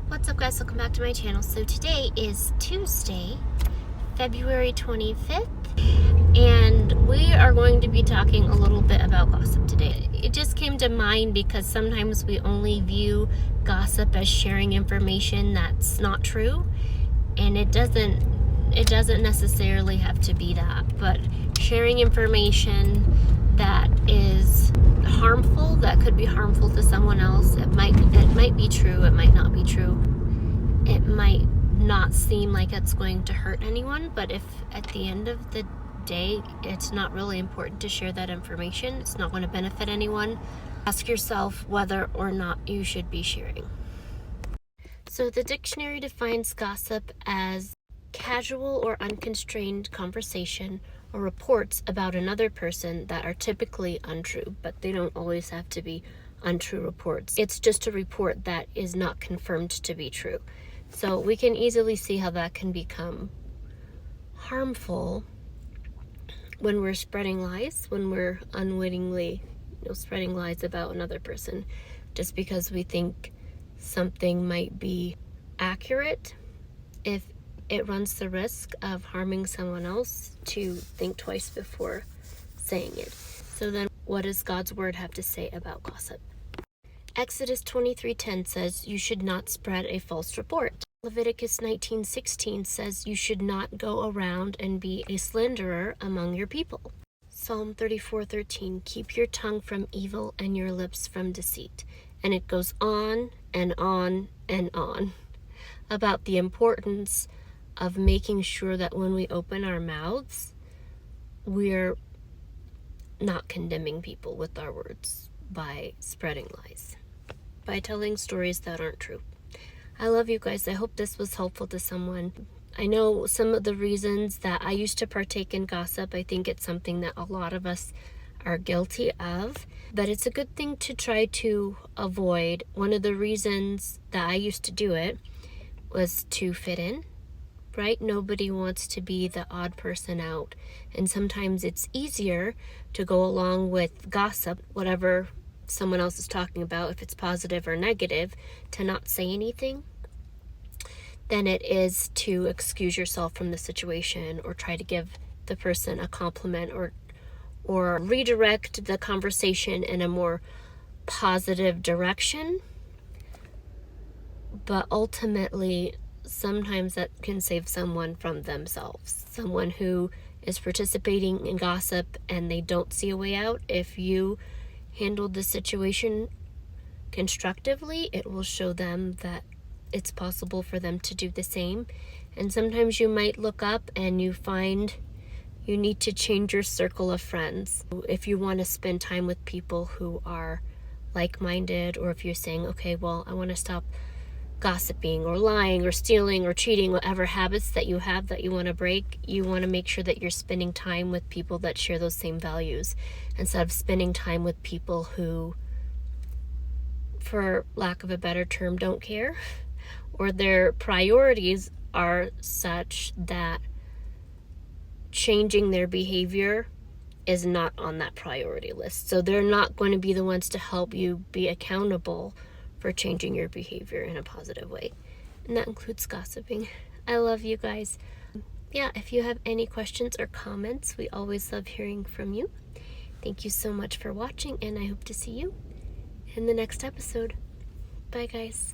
What's up, guys? Welcome back to my channel. So today is Tuesday, February 25th, and we are going to be talking a little bit about gossip today. It just came to mind because sometimes we only view gossip as sharing information that's not true, and it doesn't necessarily have to be that, but sharing information that is harmful, that could be harmful to someone else. It might be true, it might not be true. It might not seem like it's going to hurt anyone, but if at the end of the day it's not really important to share that information, it's not going to benefit anyone, ask yourself whether or not you should be sharing. So the dictionary defines gossip as casual or unconstrained conversation or reports about another person that are typically untrue, but they don't always have to be untrue reports. It's just a report that is not confirmed to be true. So we can easily see how that can become harmful when we're spreading lies, when we're unwittingly, spreading lies about another person just because we think something might be accurate. If it runs the risk of harming someone else, to think twice before saying it. So then what does God's word have to say about gossip? Exodus 23:10 says you should not spread a false report. Leviticus 19:16 says you should not go around and be a slanderer among your people. Psalm 34:13, keep your tongue from evil and your lips from deceit. And it goes on and on and on about the importance of making sure that when we open our mouths, we're not condemning people with our words by spreading lies, by telling stories that aren't true. I love you guys. I hope this was helpful to someone. I know some of the reasons that I used to partake in gossip. I think it's something that a lot of us are guilty of, but it's a good thing to try to avoid. One of the reasons that I used to do it was to fit in, right? Nobody wants to be the odd person out. And sometimes it's easier to go along with gossip, whatever someone else is talking about, if it's positive or negative, to not say anything, than it is to excuse yourself from the situation or try to give the person a compliment or redirect the conversation in a more positive direction. But ultimately, sometimes that can save someone from themselves. Someone who is participating in gossip and they don't see a way out. If you handled the situation constructively, it will show them that it's possible for them to do the same. And sometimes you might look up and you find you need to change your circle of friends. If you want to spend time with people who are like-minded, or if you're saying, okay, well, I want to stop gossiping or lying or stealing or cheating, whatever habits that you have that you want to break, you want to make sure that you're spending time with people that share those same values instead of spending time with people who, for lack of a better term, don't care, or their priorities are such that changing their behavior is not on that priority list. So they're not going to be the ones to help you be accountable for changing your behavior in a positive way. And that includes gossiping. I love you guys. Yeah, if you have any questions or comments, we always love hearing from you. Thank you so much for watching, and I hope to see you in the next episode. Bye, guys.